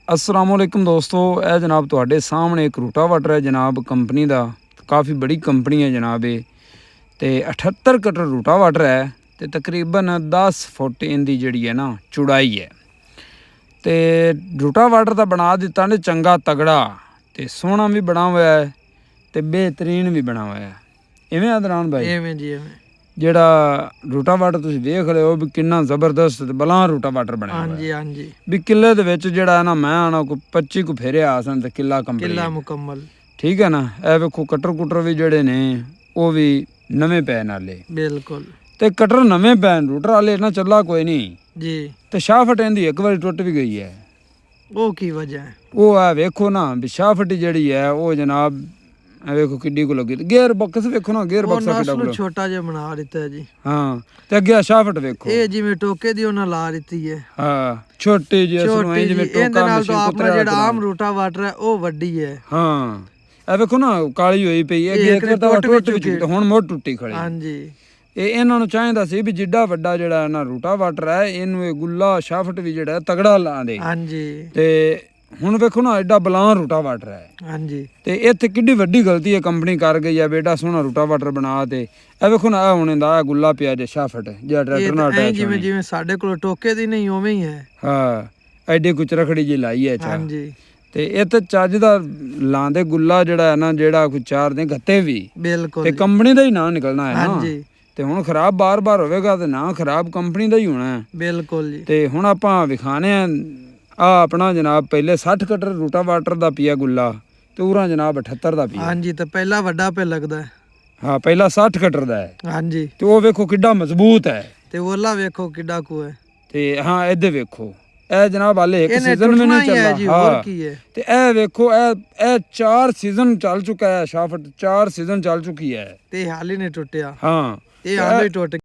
अस्सलामुअलैकुम दोस्तों, यह जनाब तुहाडे सामने एक रूटावाटर है जनाब कंपनी का। काफ़ी बड़ी कंपनी है जनाब ये। तो 78 कटर रूटावाटर है तो तकरीबन 10 फुट इनकी जी है ना चौड़ाई है। तो रूटावाटर तो बना दिता ने चंगा तगड़ा, तो सोहना भी बना हुआ है तो बेहतरीन भी बना हुआ है। इवें अदनान भाई एवें जी एवें ਜਿਹੜਾ ਰੂਟਾਵਾਟਰ ਤੁਸੀਂ ਵੇਖ ਰਹੇ ਹੋ ਵੀ ਕਿੰਨਾ ਜ਼ਬਰਦਸਤ ਬਲਾਂ ਰੂਟਾਵਾਟਰ ਬਣਿਆ ਹੋਇਆ ਹਾਂਜੀ ਹੈ ਹਾਂਜੀ ਵੀ ਕਿੱਲੇ ਦੇ ਵਿੱਚ ਜਿਹੜਾ ਹੈ ਨਾ ਮੈਂ ਆਣਾ ਕੋਈ 25 ਕੁ ਫੇਰੇ ਆ ਸਨ ਤੇ ਕਿੱਲਾ ਕਿੱਲਾ ਕੰਪਲੀਟ। ਮੁਕੰਮਲ ਠੀਕ ਹੈ ਨਾ। ਇਹ ਵੇਖੋ ਕਟਰ ਕੁਟਰ ਵੀ ਜਿਹੜੇ ਨੇ ਉਹ ਵੀ ਨਵੇਂ ਪੈ ਨਾਲੇ, ਬਿਲਕੁਲ ਤੇ ਕਟਰ ਨਵੇਂ ਪੈਣ ਰੂਟਰ ਵਾਲੇ ਨਾ ਚੱਲਾ ਕੋਈ ਨਹੀਂ ਜੀ। ਤੇ ਸ਼ਾਫਟ ਇਹਦੀ ਇੱਕ ਵਾਰੀ ਟੁੱਟ ਵੀ ਗਈ ਹੈ। ਉਹ ਕੀ ਵਜ੍ਹਾ ਹੈ? ਉਹ ਆ ਵੇਖੋ ਨਾ ਵੀ ਸ਼ਾਫਟ ਜਿਹੜੀ ਹੈ ਉਹ ਜਨਾਬ ਵੇਖੋ ਕਿੱਡੀ ਕੋ ਲੱਗੀ। ਗੇਅਰ ਬਕਸ ਵੇਖੋ ਨਾ, ਗੇਅਰ ਉਹ ਬਕਸਾ ਕਿੱਡਾ ਨਸਲ ਬੜਾ। ਛੋਟਾ ਜਿਹਾ ਬਣਾ ਦਿੱਤਾ ਹੈ ਜੀ। ਹਾਂ ਤੇ ਅੱਗੇ ਸ਼ਾਫਟ ਵੇਖੋ, ਇਹ ਜਿਵੇਂ ਟੋਕੇ ਦੀ ਉਹਨਾਂ ਲਾ ਦਿੱਤੀ ਹੈ। ਹਾਂ ਛੋਟੀ ਜਿਹੀ ਅਸਲੋਂ ਛੋਟੀ ਜਿਵੇਂ ਜਿਹੀ, ਇਹਦੇ ਟੋਕਾ ਨਾਲ ਮਸ਼ੀਨ ਤਾਂ ਕੁੱਤਰੇ ਆਪਣਾ ਵਾਲਾ ਜਿਹੜਾ ਆਮ ਚਲਾਉਂਦੇ। ਰੂਟਾਵਾਟਰ ਹੈ ਉਹ ਵੱਡੀ ਹੈ। ਹਾਂ ਇਹ ਵੇਖੋ ਨਾ ਕਾਲੀ ਹੋਈ ਪਈ ਹੈ। ਇਹ ਅੱਗੇ ਇੱਕ ਇੱਕ ਤਾਂ ਟੁੱਟ ਵੀ ਟੁੱਟ ਵੀ ਚੁੱਕੀ ਚੁੱਕੀ ਤੇ ਹੁਣ ਮੁੜ ਟੁੱਟੀ ਖੜੀ। ਹਾਂਜੀ ਇਹ ਇਹਨਾਂ ਨੂੰ ਚਾਹੀਦਾ ਸੀ ਵੀ ਜਿੱਡਾ ਵੱਡਾ ਜਿਹੜਾ ਨਾ ਰੂਟਾਵਾਟਰ ਹੈ ਇਹਨੂੰ ਇਹ ਗੁੱਲਾ ਸ਼ਾਫਟ ਵੀ ਜਿਹੜਾ ਤਗੜਾ ਲਾ ਦੇ। ਹਾਂਜੀ ਤੇ ਹੁਣ ਵੇਖੋ ਨਾ ਐਡਾ ਬਲਾਂ ਰੂਟਾਵਾਟਰ ਹੈ। ਹਾਂਜੀ ਤੇ ਇੱਥੇ ਕਿੱਡੀ ਵੱਡੀ ਗਲਤੀ ਹੈ ਕੰਪਨੀ ਕਰ ਗਈ ਹੈ ਬੇਟਾ ਸੋਹਣਾ ਰੂਟਾਵਾਟਰ ਬਣਾ। ਤੇ ਇਹ ਵੇਖੋ ਨਾ ਇਹ ਹੁਣ ਦਾ ਗੁੱਲਾ ਪਿਆ ਜੇ ਸ਼ਾਫਟ ਜਿਹੜਾ ਟਰੈਕਟਰ ਨਾਲ ਇਹ ਅਟੈਚ ਜਿਵੇਂ ਜਿਵੇਂ ਸਾਡੇ ਕੋਲ ਟੋਕੇ ਦੀ ਨਹੀਂ ਉਵੇਂ ਹੀ ਹੈ। ਹਾਂ ਐਡੀ ਕੁਚ ਰਖੜੀ ਜੀ ਲਾਈ ਹੈ। ਹਾਂਜੀ ਤੇ ਇਹ ਤੇ ਚੱਜ ਦਾ ਲਾਂਦੇ ਗੁੱਲਾ ਜਿਹੜਾ ਹੈ ਨਾ ਜਿਹੜਾ ਕੋਈ ਚਾਰ ਦੇ ਗੱਤੇ ਵੀ ਬਿਲਕੁਲ ਤੇ ਕੰਪਨੀ ਦਾ ਹੀ ਨਾ ਨਿਕਲਣਾ ਹੈ ਨਾ। ਹਾਂਜੀ ਤੇ ਹੁਣ ਖਰਾਬ ਬਾਰ-ਬਾਰ ਹੋਵੇਗਾ ਤੇ ਨਾ ਖਰਾਬ ਕੰਪਨੀ ਦਾ ਹੀ ਹੋਣਾ ਹੈ। ਬਿਲਕੁਲ ਜੀ। ਤੇ ਹੁਣ ਆਪਾਂ ਵਿਖਾਣੇ ਆ ਆਪਣਾ ਜਨਾਬ ਪਹਿਲੇ 60 ਕਟਰ ਰੂਟਾਵਾਟਰ ਦਾ ਪਿਆ ਗੁੱਲਾ ਤੇ ਉਰਾ ਜਨਾਬ 78 ਦਾ ਪਿਆ। ਹਾਂਜੀ ਤਾਂ ਪਹਿਲਾ ਵੱਡਾ ਪੇ ਲੱਗਦਾ ਹੈ। ਹਾਂ ਪਹਿਲਾ 60 ਕਟਰ ਦਾ ਹੈ ਹਾਂਜੀ ਤੇ ਉਹ ਵੇਖੋ ਕਿੱਡਾ ਮਜ਼ਬੂਤ ਹੈ। ਤੇ ਉਹਲਾ ਵੇਖੋ ਕਿੱਡਾ ਕੁ ਹੈ। ਤੇ ਹਾਂ ਇਹਦੇ ਵੇਖੋ ਇਹ ਜਨਾਬ ਹਾਲੇ ਇੱਕ ਇਹਨੇ ਸੀਜ਼ਨ ਵੀ ਟੁੱਟਣਾ ਨਹੀਂ ਹੀ ਹੈ ਚੱਲਾ। ਜੀ, ਹੋਰ ਕੀ ਹੈ। ਤੇ ਇਹ ਵੇਖੋ ਇਹ 4 ਸੀਜ਼ਨ ਚੱਲ ਚੁੱਕਾ ਹੈ। ਸ਼ਾਫਟ 4 ਸੀਜ਼ਨ ਚੱਲ ਚੁੱਕੀ ਹੈ ਤੇ ਹਾਲ ਹੀ ਨਹੀਂ ਟੁੱਟਿਆ। ਹਾਂ ਇਹ ਆਂਦੇ ਟੁੱਟ